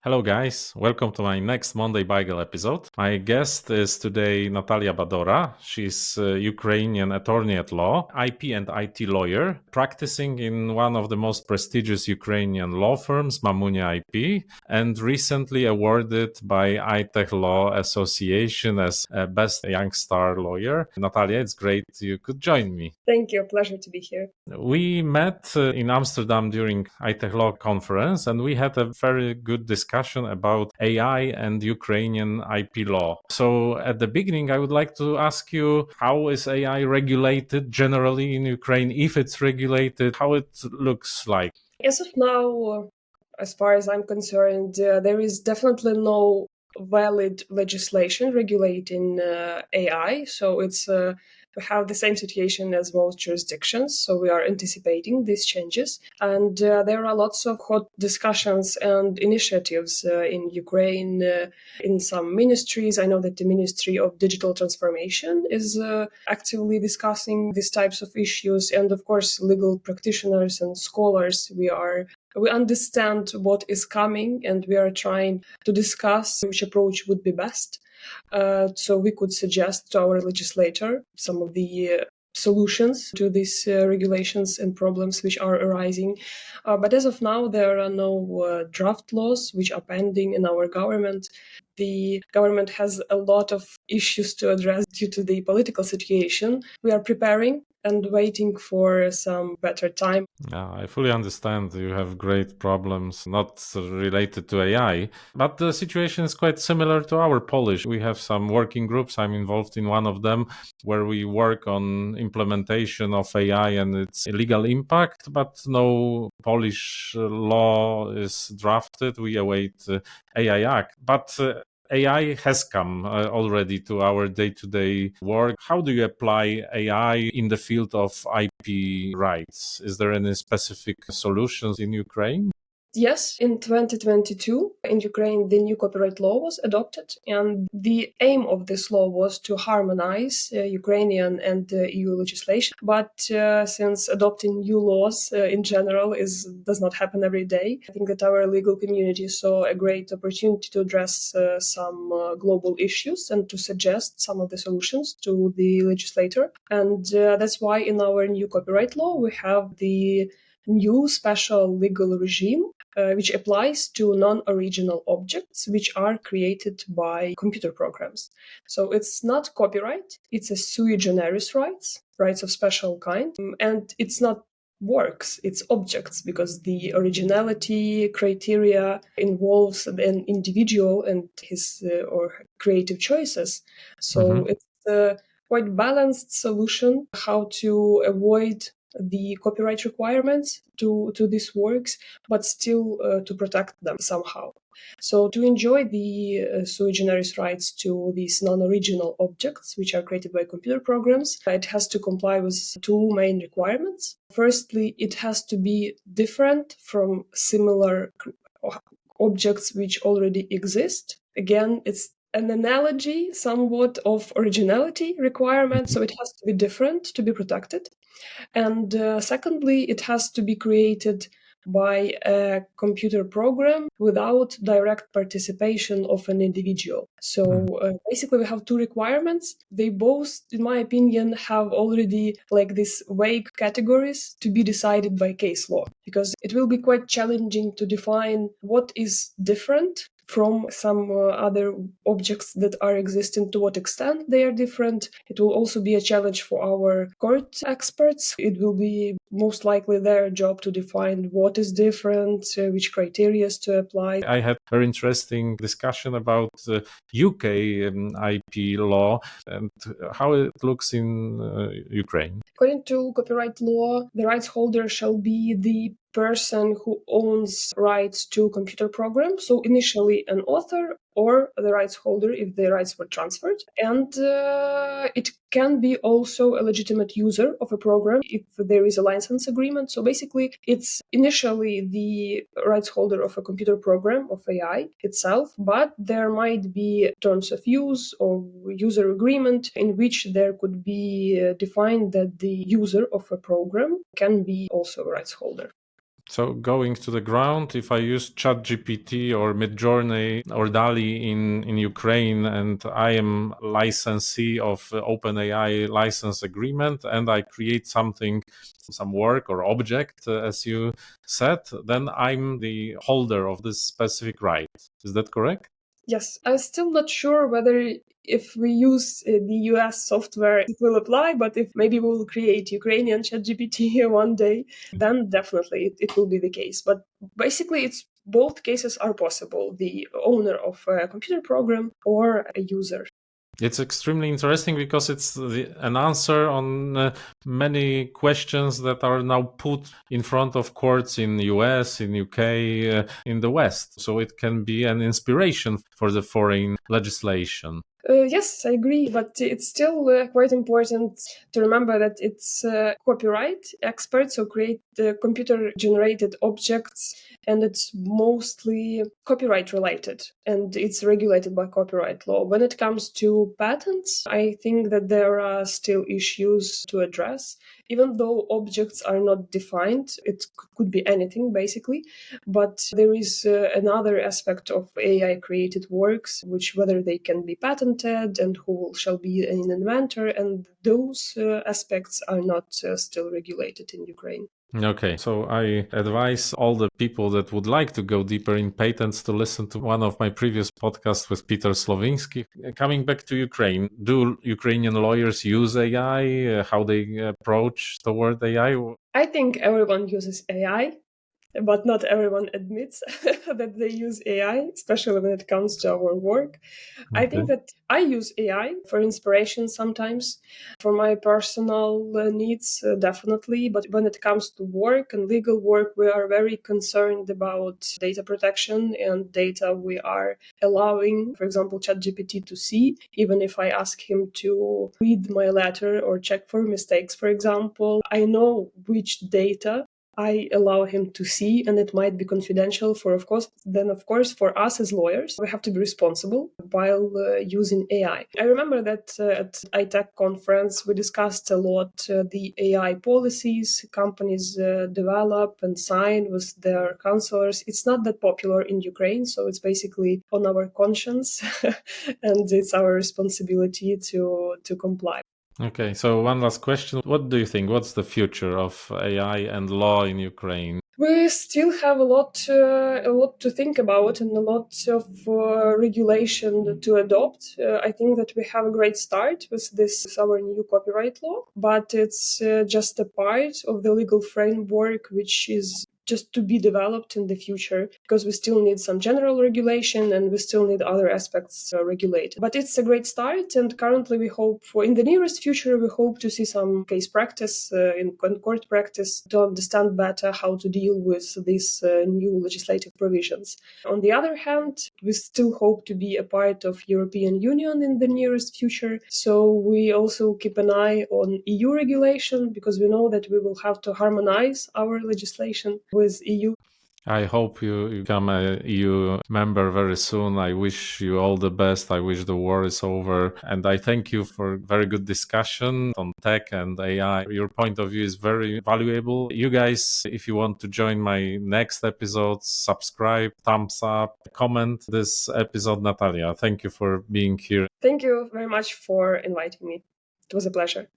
Hello, guys. Welcome to my next Monday Bagel episode. My guest is today Nataliia Badora. She's a Ukrainian attorney at law, IP and IT lawyer, practicing in one of the most prestigious Ukrainian law firms, Mamunia IP, and recently awarded by ITechLaw Association as Best Young Star Lawyer. Nataliia, it's great you could join me. Thank you. Pleasure to be here. We met in Amsterdam during ITechLaw conference, and we had a very good discussion about AI and Ukrainian IP law. So at the beginning, I would like to ask you, how is AI regulated generally in Ukraine? If it's regulated, how it looks like? As of now, as far as I'm concerned, there is definitely no valid legislation regulating AI. So we have the same situation as most jurisdictions. So we are anticipating these changes. And there are lots of hot discussions and initiatives in Ukraine, in some ministries. I know that the Ministry of Digital Transformation is actively discussing these types of issues. And of course, legal practitioners and scholars, we understand what is coming, and we are trying to discuss which approach would be best. So we could suggest to our legislator some of the solutions to these regulations and problems which are arising. But as of now, there are no draft laws which are pending in our government. The government has a lot of issues to address due to the political situation. We are preparing and waiting for some better time. Yeah, I fully understand you have great problems not related to AI, but the situation is quite similar to our Polish. We have some working groups. I'm involved in one of them where we work on implementation of AI and its legal impact, but no Polish law is drafted. We await AI Act. But AI has come already to our day-to-day work. How do you apply AI in the field of IP rights? Is there any specific solutions in Ukraine? Yes, in 2022, in Ukraine, the new copyright law was adopted, and the aim of this law was to harmonize Ukrainian and EU legislation. But since adopting new laws in general does not happen every day, I think that our legal community saw a great opportunity to address some global issues and to suggest some of the solutions to the legislator. And that's why in our new copyright law, we have the new special legal regime which applies to non-original objects which are created by computer programs. So it's not copyright, it's a sui generis rights of special kind, and it's not works, it's objects, because the originality criteria involves an individual and his or creative choices. So it's a quite balanced solution how to avoid the copyright requirements to these works, but still to protect them somehow. So to enjoy the sui generis rights to these non-original objects, which are created by computer programs, it has to comply with two main requirements. Firstly, it has to be different from similar objects which already exist. Again, it's an analogy somewhat of originality requirement, so it has to be different to be protected. And secondly, it has to be created by a computer program without direct participation of an individual. So basically we have two requirements. They both, in my opinion, have already like these vague categories to be decided by case law, because it will be quite challenging to define what is different from some other objects that are existing, to what extent they are different. It will also be a challenge for our court experts. It will be most likely their job to define what is different, which criteria to apply. I had a very interesting discussion about UK IP law and how it looks in Ukraine. According to copyright law, the rights holder shall be the person who owns rights to computer programs. So initially an author or the rights holder if the rights were transferred. And it can be also a legitimate user of a program if there is a license agreement. So basically it's initially the rights holder of a computer program of AI itself, but there might be terms of use or user agreement in which there could be defined that the user of a program can be also a rights holder. So going to the ground, if I use ChatGPT or Midjourney or DALI in Ukraine, and I am licensee of OpenAI license agreement, and I create something, some work or object, as you said, then I'm the holder of this specific right. Is that correct? Yes, I'm still not sure whether if we use the US software, it will apply, but if maybe we'll create Ukrainian ChatGPT one day, then definitely it will be the case. But basically, it's both cases are possible, the owner of a computer program or a user. It's extremely interesting because it's an answer on many questions that are now put in front of courts in US, in UK, in the West. So it can be an inspiration for the foreign legislation. Yes, I agree, but it's still quite important to remember that it's copyright experts who create computer-generated objects, and it's mostly copyright related, and it's regulated by copyright law. When it comes to patents, I think that there are still issues to address, even though objects are not defined. It could be anything, basically, but there is another aspect of AI-created works, which whether they can be patented and who shall be an inventor, and those aspects are not still regulated in Ukraine. Okay, so I advise all the people that would like to go deeper in patents to listen to one of my previous podcasts with Peter Slovinsky. Coming back to Ukraine, do Ukrainian lawyers use AI? How they approach toward AI? I think everyone uses AI, but not everyone admits that they use AI, especially when it comes to our work. I Okay. think that I use AI for inspiration sometimes, for my personal needs, definitely. But when it comes to work and legal work, we are very concerned about data protection and data we are allowing, for example, ChatGPT to see. Even if I ask him to read my letter or check for mistakes, for example, I know which data I allow him to see, and it might be confidential for, of course, then, of course, for us as lawyers, we have to be responsible while using AI. I remember that at ITech conference, we discussed a lot the AI policies companies develop and sign with their counselors. It's not that popular in Ukraine, so it's basically on our conscience, and it's our responsibility to comply. Okay, so one last question. What do you think? What's the future of AI and law in Ukraine? We still have a lot to think about and a lot of regulation to adopt. I think that we have a great start with this our new copyright law, but it's just a part of the legal framework which is just to be developed in the future, because we still need some general regulation and we still need other aspects regulated. But it's a great start, and currently we hope for in the nearest future we hope to see some case practice in court practice to understand better how to deal with these new legislative provisions. On the other hand, we still hope to be a part of European Union in the nearest future, so we also keep an eye on EU regulation, because we know that we will have to harmonize our legislation with EU. I hope you become a EU member very soon. I wish you all the best. I wish the war is over. And I thank you for very good discussion on tech and AI. Your point of view is very valuable. You guys, if you want to join my next episode, subscribe, thumbs up, comment this episode. Nataliia, thank you for being here. Thank you very much for inviting me. It was a pleasure.